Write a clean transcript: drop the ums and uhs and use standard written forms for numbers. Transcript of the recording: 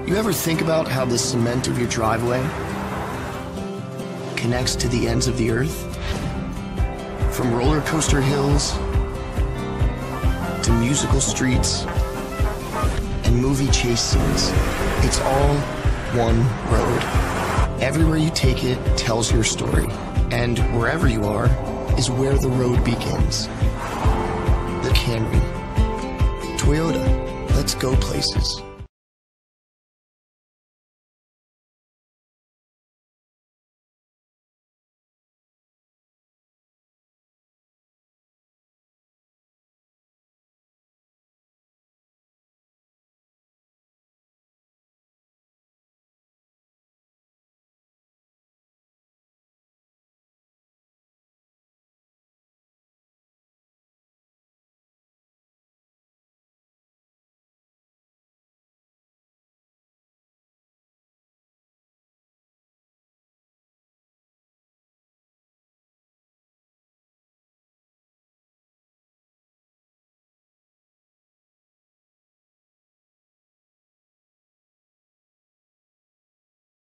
You ever think about how the cement of your driveway connects to the ends of the earth? From roller coaster hills to musical streets and movie chase scenes, it's all one road. Everywhere you take it tells your story, and wherever you are is where the road begins. The Camry. Toyota, let's go places.